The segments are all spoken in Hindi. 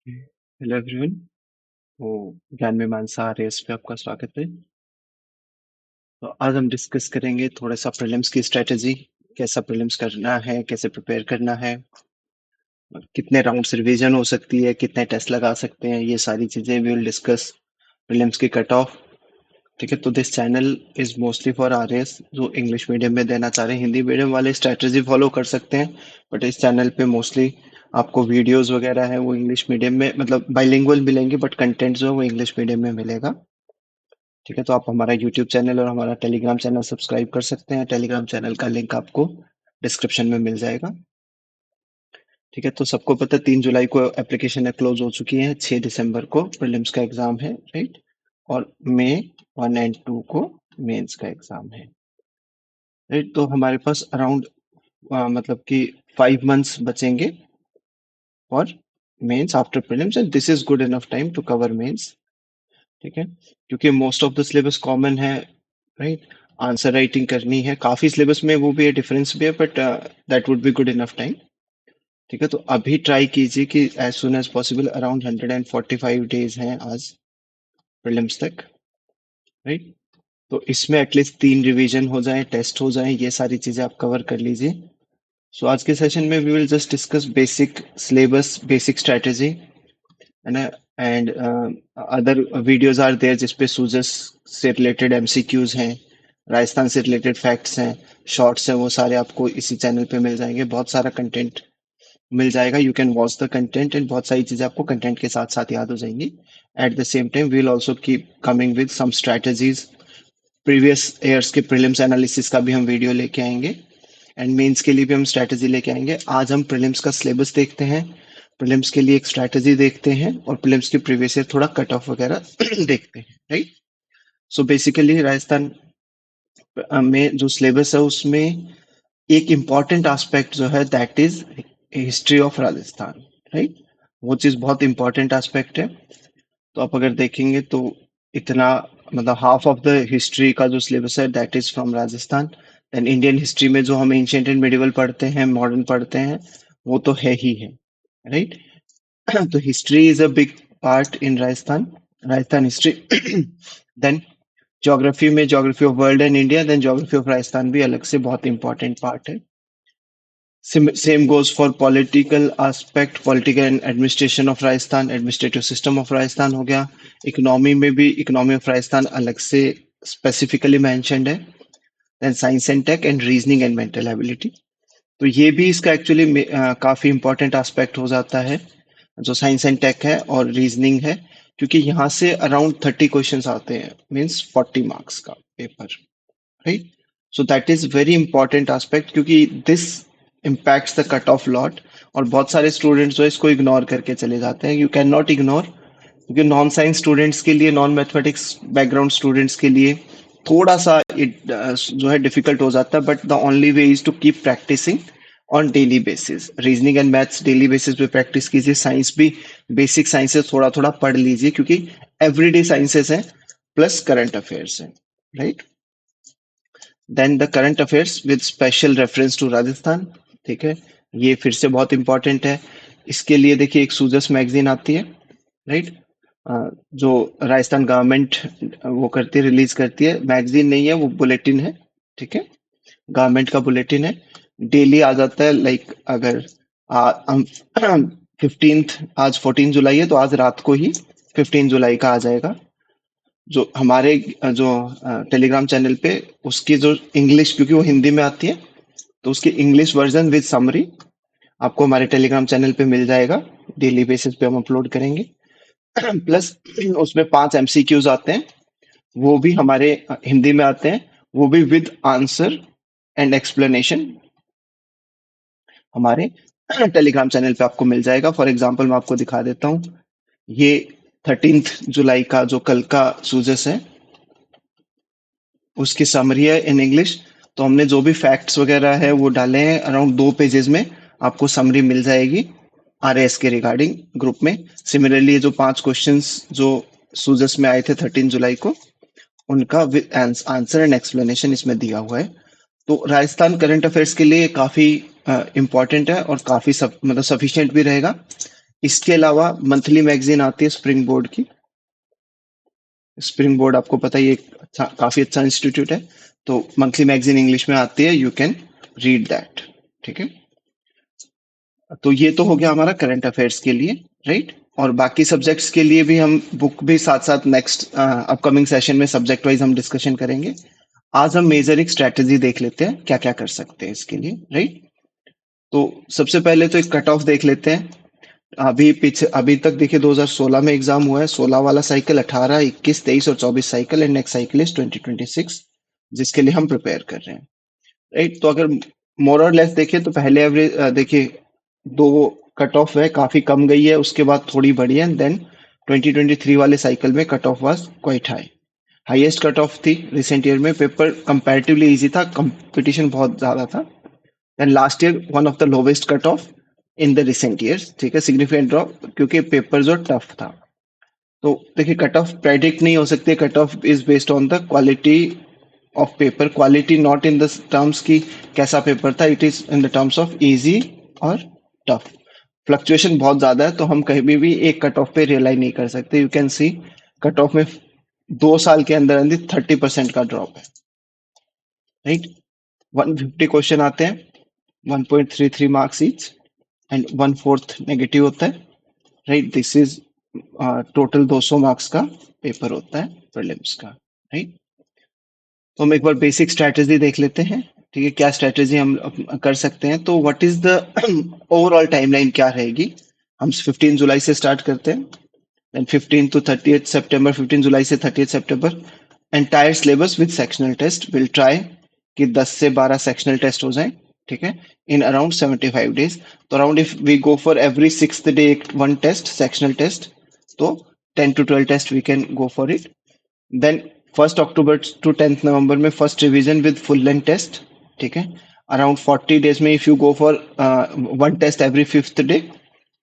Hello everyone. तो ज्ञान मीमांसा रेस पे आपका स्वागत है। तो आज हम डिस्कस करेंगे थोड़ा सा प्रीलिम्स की स्ट्रेटेजी, कैसा प्रीलिम्स करना है, कैसे प्रिपेयर करना है, कितने राउंड्स रिवीजन हो सकती है, कितने टेस्ट लगा सकते हैं, ये सारी चीजें वी विल डिस्कस। प्रीलिम्स की कट ऑफ, ठीक है। तो this channel is mostly for RS जो इंग्लिश मीडियम में देना चाह रहे हैं। हिंदी मीडियम वाले स्ट्रेटेजी फॉलो कर सकते हैं, बट इस चैनल पे मोस्टली आपको वीडियोस वगैरह है वो इंग्लिश मीडियम में, मतलब बाइलिंगुअल मिलेंगे, बट कंटेंट जो है वो इंग्लिश मीडियम में मिलेगा। ठीक है, तो आप हमारा यूट्यूब चैनल और हमारा टेलीग्राम चैनल सब्सक्राइब कर सकते हैं। टेलीग्राम चैनल का लिंक आपको डिस्क्रिप्शन में मिल जाएगा। ठीक है, तो सबको पता है 3 जुलाई को एप्लीकेशन क्लोज हो चुकी है, 6 दिसंबर को प्रीलिम्स का एग्जाम है, राइट। और मई 1 और 2 को मेंस का एग्जाम है, राइट। तो हमारे पास अराउंड मतलब कि 5 मंथ्स बचेंगे for mains after prelims, and this is good enough time to cover mains. ठीक है, क्योंकि most of the syllabus common है, राइट। आंसर राइटिंग करनी है, काफी सिलेबस में वो भी है, डिफरेंस भी है, but that would be good enough time. ठीक है, तो अभी ट्राई कीजिए कि as soon as possible, around 145 days हैं आज प्रीलिम्स तक, राइट। तो इसमें एटलीस्ट 3 रिवीजन हो जाए, टेस्ट हो जाए, ये सारी चीजें आप कवर कर लीजिए। सो आज के सेशन में we will just discuss basic syllabus, basic strategy, है ना। And other videos are there जिसपे सूजस से रिलेटेड एमसीक्यूज हैं, राजस्थान से रिलेटेड फैक्ट्स हैं, शॉर्ट्स हैं, वो सारे आपको इसी चैनल पे मिल जाएंगे। बहुत सारा कंटेंट मिल जाएगा, you can watch the content, and बहुत सारी चीजें आपको कंटेंट के साथ साथ याद हो जाएंगी। At the same time we will also keep coming with some strategies. Previous years के प्रीलिम्स एनालिसिस का भी हम वीडियो लेके आएंगे, एंड मेंस के लिए भी हम स्ट्रेटेजी लेके आएंगे। आज हम प्रीलिम्स का सिलेबस देखते हैं, प्रीलिम्स के लिए एक स्ट्रेटेजी देखते हैं, और प्रीलिम्स के प्रीवियस ईयर थोड़ा कट ऑफ वगैरह देखते हैं, राइट। सो बेसिकली राजस्थान में जो सिलेबस है उसमें एक इम्पॉर्टेंट एस्पेक्ट जो है that is history of Rajasthan, right. वो चीज बहुत इंपॉर्टेंट एस्पेक्ट है। तो आप अगर देखेंगे तो इतना, मतलब हाफ ऑफ द हिस्ट्री का जो सिलेबस है that is from Rajasthan. Then Indian history में जो हम एंशिएंट एंड मिडिवल पढ़ते हैं, मॉडर्न पढ़ते हैं, वो तो है ही है, राइट। तो history is a big part in Rajasthan, Rajasthan history. Then geography में geography of world and India, then geography of Rajasthan भी अलग से बहुत इंपॉर्टेंट पार्ट है। Same goes for political aspect, political and administration of Rajasthan, administrative system of Rajasthan हो गया। इकोनॉमी में भी इकोनॉमी ऑफ राजस्थान अलग से स्पेसिफिकली मेंशन्ड है। Then science and tech and reasoning and mental ability, तो ये भी इसका एक्चुअली काफी इंपॉर्टेंट एस्पेक्ट हो जाता है, जो साइंस एंड टेक है और रीजनिंग है, क्योंकि यहाँ से अराउंड 30 क्वेश्चंस आते हैं, मीन्स 40 मार्क्स का paper, right. So that is very important aspect, क्योंकि this impacts the cut off lot. और बहुत सारे स्टूडेंट्स जो है इसको इग्नोर करके चले जाते हैं, यू कैन नॉट इग्नोर, क्योंकि नॉन साइंस स्टूडेंट्स के लिए, नॉन मैथमेटिक्स बैकग्राउंड स्टूडेंट्स के लिए थोड़ा सा जो है डिफिकल्ट हो जाता है, but the only way is to keep practising on daily basis. Reasoning and maths daily basis पे प्रैक्टिस कीजिए, साइंस भी बेसिक साइंसेस थोड़ा थोड़ा पढ़ लीजिए, क्योंकि एवरीडे साइंसेस हैं प्लस करंट अफेयर्स हैं, right. Then the current affairs with special reference to Rajasthan, ठीक है, ये फिर से बहुत इंपॉर्टेंट है। इसके लिए देखिए एक सूजस मैगजीन आती है, राइट, जो राजस्थान गवर्नमेंट वो करती है, रिलीज करती है। मैगजीन नहीं है, वो बुलेटिन है, ठीक है, गवर्नमेंट का बुलेटिन है। डेली आ जाता है, लाइक अगर हम 15th, आज 14 जुलाई है, तो आज रात को ही 15 जुलाई का आ जाएगा। जो हमारे जो टेलीग्राम चैनल पे उसकी जो इंग्लिश, क्योंकि वो हिंदी में आती है, तो उसकी इंग्लिश वर्जन विद समरी आपको हमारे टेलीग्राम चैनल पे मिल जाएगा। डेली बेसिस पे हम अपलोड करेंगे। प्लस उसमें 5 MCQs आते हैं, वो भी हमारे हिंदी में आते हैं, वो भी विद आंसर एंड एक्सप्लेनेशन हमारे टेलीग्राम चैनल पे आपको मिल जाएगा। फॉर एग्जाम्पल मैं आपको दिखा देता हूँ, ये 13 जुलाई का जो कल का सूजस है उसकी समरी है इन इंग्लिश। तो हमने जो भी फैक्ट्स वगैरह है वो डाले हैं, अराउंड 2 पेजेस में आपको समरी मिल जाएगी आरएस के रिगार्डिंग ग्रुप में। सिमिलरली ये जो 5 क्वेश्चंस जो सूजस में आए थे 13 जुलाई को, उनका आंसर एंड एक्सप्लेनेशन इसमें दिया हुआ है। तो राजस्थान करंट अफेयर्स के लिए काफी इंपॉर्टेंट है, और काफी मतलब सफिशिएंट भी रहेगा। इसके अलावा मंथली मैगजीन आती है स्प्रिंग बोर्ड की। स्प्रिंग बोर्ड आपको पता ही है, एक काफी अच्छा इंस्टीट्यूट है। तो मंथली मैगजीन इंग्लिश में आती है, यू कैन रीड दैट। ठीक है, तो ये तो हो गया हमारा करंट अफेयर्स के लिए, राइट। और बाकी सब्जेक्ट्स के लिए भी हम बुक भी साथ साथ नेक्स्ट अपकमिंग सेशन में सब्जेक्ट वाइज हम डिस्कशन करेंगे। आज हम मेजर एक स्ट्रेटेजी देख लेते हैं, क्या क्या कर सकते हैं इसके लिए, राइट। तो सबसे पहले तो एक कट ऑफ देख लेते हैं। अभी तक देखिए 2016 में एग्जाम हुआ है, 16 वाला साइकिल, 18, 21, 23 और 24 cycle, and next cycle is 2026, जिसके लिए हम प्रिपेयर कर रहे हैं, राइट। तो अगर मोर और लेस देखिए तो पहले एवरेज देखिए दो कट ऑफ है, काफी कम गई है, उसके बाद थोड़ी बढ़ी है, देन 2023 वाले साइकिल में cut off was quite high, highest cut off थी रिसेंट ईयर में। पेपर कंपैरेटिवली इजी था, कंपटीशन बहुत ज्यादा था। Then last year one of the lowest cut off in the recent years, ठीक है, सिग्निफिकेंट ड्रॉप, क्योंकि पेपर जो टफ था। तो देखिए कट ऑफ प्रेडिक्ट नहीं हो सकती, cut off is based on the quality of paper, quality not in the terms की कैसा पेपर था, it is in the terms of easy और टफ। फ्लक्चुएशन बहुत ज्यादा है, तो हम कहीं भी एक कट ऑफ पे रिलाई नहीं कर सकते। You can see cut off में 2 साल के अंदर अंदर 30% का ड्रॉप है, राइट। 150 क्वेश्चन आते हैं, 1.33 मार्क्स ईच, एंड 1/4 नेगेटिव होता है, right. This is total 200 marks का पेपर होता है प्रीलिम्स का, राइट। तो हम एक बार बेसिक स्ट्रेटेजी देख लेते हैं, ठीक है, क्या स्ट्रेटेजी हम कर सकते हैं। तो what is the overall timeline क्या रहेगी। हम 15 जुलाई से स्टार्ट करते हैं, देन 15 to 30th सितंबर, 15 जुलाई से 30th सितंबर, entire syllabus with sectional test. Will try कि 10 से 12 सेक्शनल टेस्ट हो जाएं, ठीक है, इन अराउंड 75 डेज। तो around if we go for every 6th day one test sectional test, तो 10 to 12 test we can go for it. Then 1 अक्टूबर टू 10 नवंबर में first revision with full length test, ठीक है। अराउंड 40 डेज में if you go for one test every 5th day,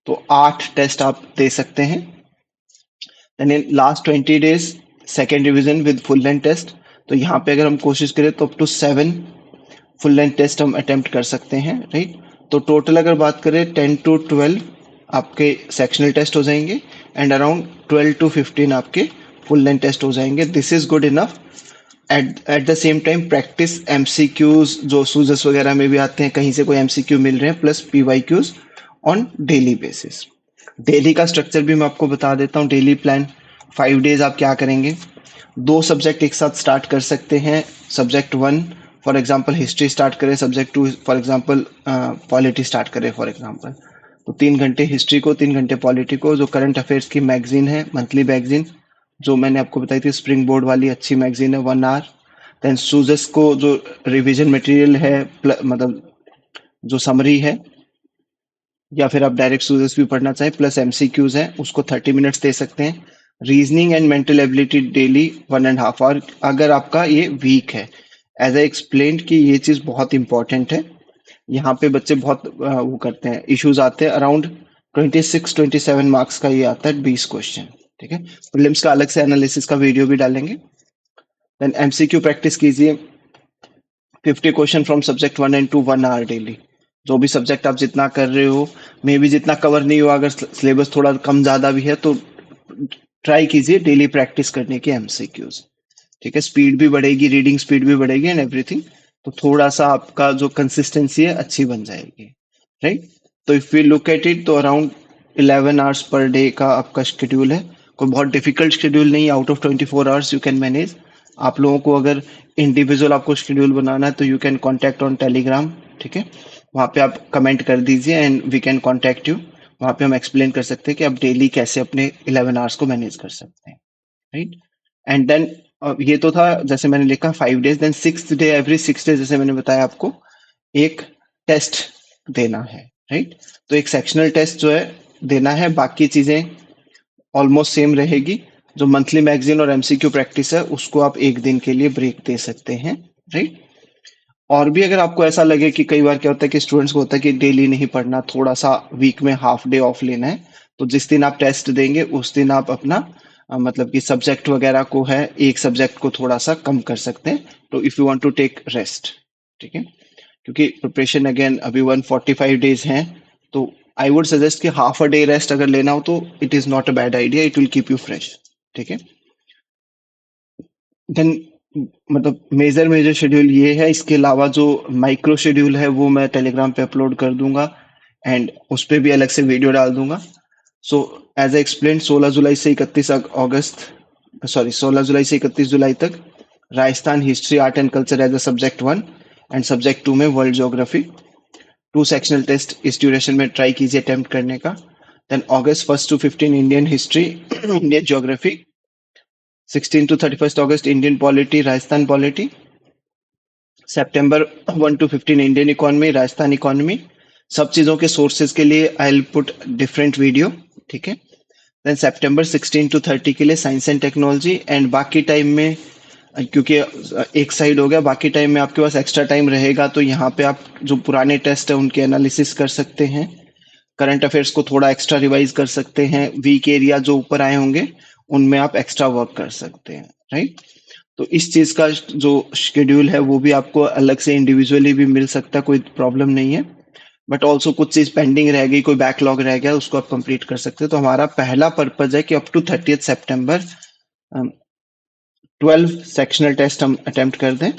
तो 8 टेस्ट आप दे सकते हैं। Then in last 20 days second revision with full length test. तो यहाँ पे अगर हम कोशिश करें तो up to 7 full length test हम अटेम्प्ट कर सकते हैं, राइट। तो टोटल अगर बात करें 10 to 12 आपके सेक्शनल टेस्ट हो जाएंगे, एंड अराउंड 12 to 15 आपके फुल लेंथ टेस्ट हो जाएंगे। This is good enough. Eight the same time practice MCQs जो सूजस वगैरह में भी आते हैं, कहीं से कोई एमसीक्यू मिल रहे हैं, plus PYQs on daily basis. Daily का स्ट्रक्चर भी मैं आपको बता देता हूँ, डेली प्लान 5 डेज आप क्या करेंगे। 2 सब्जेक्ट एक साथ स्टार्ट कर सकते हैं। Subject 1 for example history start करें, subject 2 for example polity start करें फॉर एग्जांपल। तो 3 घंटे हिस्ट्री को, 3 घंटे पॉलिटी को। जो करंट अफेयर्स की मैगजीन है, मंथली मैगजीन जो मैंने आपको बताई थी, स्प्रिंग बोर्ड वाली अच्छी मैगजीन है, 1 आवर। देन सूजस को जो रिविजन मटेरियल है, मतलब जो समरी है, या फिर आप डायरेक्ट सूजस भी पढ़ना चाहें, प्लस एमसीक्यूज है, उसको 30 मिनट्स दे सकते हैं। Reasoning and mental ability daily 1.5 hour, अगर आपका ये वीक है। एज आई एक्सप्लेन कि ये चीज बहुत इंपॉर्टेंट है। यहाँ पे बच्चे बहुत वो करते हैं, इश्यूज आते हैं। अराउंड 26-27 मार्क्स का ये आता है, 20 क्वेश्चन, ठीक है। प्रीलिम्स का अलग से एनालिसिस का वीडियो भी डालेंगे। देन एमसीक्यू प्रैक्टिस कीजिए, 50 question from subject 1 and 2, 1 hour daily. जो भी सब्जेक्ट आप जितना कर रहे हो, मे भी जितना कवर नहीं हुआ, अगर सिलेबस थोड़ा कम ज्यादा भी है, तो ट्राई कीजिए डेली प्रैक्टिस करने के एमसीक्यूज, ठीक है। स्पीड भी बढ़ेगी, रीडिंग स्पीड भी बढ़ेगी, एंड एवरीथिंग। तो थोड़ा सा आपका जो कंसिस्टेंसी है अच्छी बन जाएगी, राइट। तो if we look at it, तो अराउंड 11 आवर्स पर डे का आपका शेड्यूल है। कोई बहुत डिफिकल्ट शेड्यूल नहीं, out of 24 hours you can manage. आप लोगों को अगर इंडिविजुअल आपको शेड्यूल बनाना है, तो you can contact on Telegram, ठीक है। वहाँ पे आप कमेंट कर दीजिए and we can contact you. वहाँ पे हम एक्सप्लेन कर सकते हैं कि आप डेली कैसे अपने 11 आवर्स को मैनेज कर सकते हैं, राइट। एंड देन ये तो था जैसे मैंने लिखा 5 days. Then 6th day, every 6 day जैसे मैंने बताया आपको, एक टेस्ट देना है, राइट। तो एक सेक्शनल टेस्ट जो है देना है, बाकी चीजें ऑलमोस्ट सेम रहेगी। जो मंथली मैगजीन और एमसीक्यू प्रैक्टिस है, उसको आप एक दिन के लिए ब्रेक दे सकते हैं, राइट। और भी अगर आपको ऐसा लगे कि कई बार क्या होता है कि स्टूडेंट्स को होता है कि डेली नहीं पढ़ना, थोड़ा सा वीक में हाफ डे ऑफ लेना है, तो जिस दिन आप टेस्ट देंगे उस दिन आप अपना मतलब कि सब्जेक्ट वगैरह को है, एक सब्जेक्ट को थोड़ा सा कम कर सकते हैं। तो if you want to take rest, ठीक है, क्योंकि प्रिपरेशन अगेन अभी 145 डेज हैं, तो आई वुड सजेस्ट कि हाफ अ डे रेस्ट अगर लेना हो तो it is not a bad idea, it will keep you fresh. ठीक है। देन मतलब मेजर मेजर शेड्यूल ये है, इसके अलावा जो माइक्रो शेड्यूल है वो मैं टेलीग्राम पे अपलोड कर दूंगा एंड उस पे भी अलग से वीडियो डाल दूंगा। सो एज आई एक्सप्लेन, 16 जुलाई से 31 अगस्त, सॉरी 16 जुलाई से 31 जुलाई तक Rajasthan history art and culture as a subject 1 and subject 2 में वर्ल्ड ज्योग्राफी। 2 सेक्शनल टेस्ट इस ड्यूरेशन में ट्राई कीजिए अटेम्प्ट करने का। देन August 1 to 15 Indian history Indian geography, 16 to 31 August Indian polity Rajasthan polity, September 1 to 15 Indian economy Rajasthan economy. सब चीजों के सोर्सेज के लिए I will put different video. ठीक है। देन September 16 to 30 के लिए साइंस एंड टेक्नोलॉजी, एंड बाकी टाइम में क्योंकि एक साइड हो गया, बाकी टाइम में आपके पास एक्स्ट्रा टाइम रहेगा तो यहाँ पे आप जो पुराने टेस्ट है उनके एनालिसिस कर सकते हैं, करंट अफेयर्स को थोड़ा एक्स्ट्रा रिवाइज कर सकते हैं, वीक एरिया जो ऊपर आए होंगे उनमें आप एक्स्ट्रा वर्क कर सकते हैं। राइट। तो इस चीज का जो शेड्यूल है वो भी आपको अलग से इंडिविजुअली भी मिल सकता है, कोई प्रॉब्लम नहीं है। बट ऑल्सो कुछ चीज पेंडिंग रह गई, कोई बैकलॉग रह गया, उसको आप कंप्लीट कर सकते हैं। तो हमारा पहला पर्पज है कि अप टू 30 सितंबर 12 सेक्शनल टेस्ट हम अटेम्प्ट कर दें।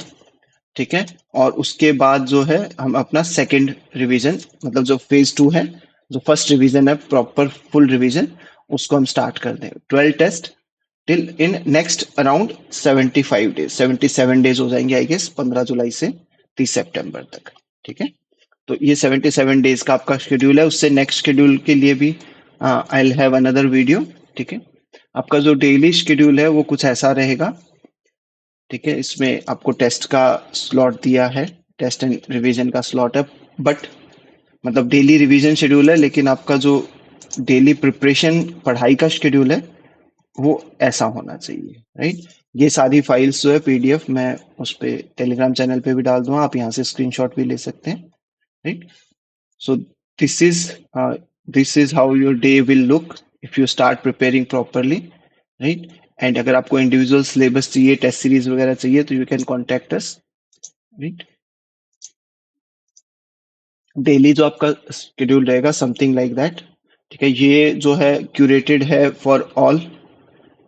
ठीक है। और उसके बाद जो है हम अपना सेकंड रिवीजन, मतलब जो फेज 2 है, जो फर्स्ट रिवीजन है प्रॉपर फुल रिवीजन, उसको हम स्टार्ट कर दें। 12 test till in next around 75 days, 77 days हो जाएंगे आई गेस, 15 जुलाई से 30 सितंबर तक। ठीक है। तो ये 77 डेज का आपका शेड्यूल है। उससे नेक्स्ट शेड्यूल के लिए भी I will have another video. ठीक है। आपका जो डेली शेड्यूल है वो कुछ ऐसा रहेगा। ठीक है। इसमें आपको टेस्ट का स्लॉट दिया है, टेस्ट एंड रिवीजन का स्लॉट है, बट मतलब डेली रिवीजन शेड्यूल है, लेकिन आपका जो डेली प्रिपरेशन पढ़ाई का शेड्यूल है वो ऐसा होना चाहिए। राइट। ये सारी फाइल्स जो है पीडीएफ मैं उस पे टेलीग्राम चैनल पे भी डाल दूंगा, आप यहाँ से स्क्रीनशॉट भी ले सकते हैं। Right. So this is this is how your day will look if you start preparing properly. Right. And अगर आपको इंडिविजुअल सिलेबस चाहिए, टेस्ट सीरीज वगैरह चाहिए, तो you can contact us. Right. Daily जो आपका शेड्यूल रहेगा समथिंग लाइक दैट। ठीक है। ये जो है क्यूरेटेड है फॉर ऑल।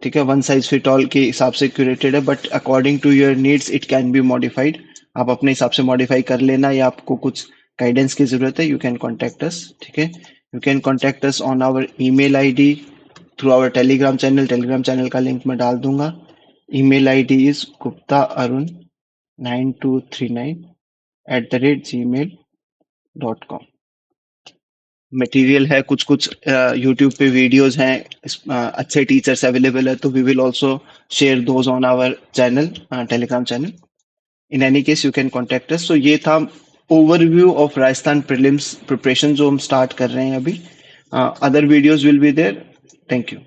ठीक है। वन साइज फिट ऑल के हिसाब से क्यूरेटेड है, but according to your needs it can be modified. आप अपने हिसाब से मॉडिफाई कर लेना, या आपको कुछ गाइडेंस की जरूरत है, यू कैन कॉन्टेक्ट अस। ठीक है। You can contact us on our email ID through our Telegram channel. Telegram channel का लिंक मैं डाल दूंगा। Email ID is guptaarun9239@gmail.com। Material है कुछ कुछ, यूट्यूब पे वीडियोस हैं, अच्छे टीचर्स अवेलेबल है, तो we will also share those on our channel, Telegram channel. In any case you can contact us. So ये था overview of Rajasthan prelims preparation जो हम स्टार्ट कर रहे हैं अभी। Other videos will be there. Thank you.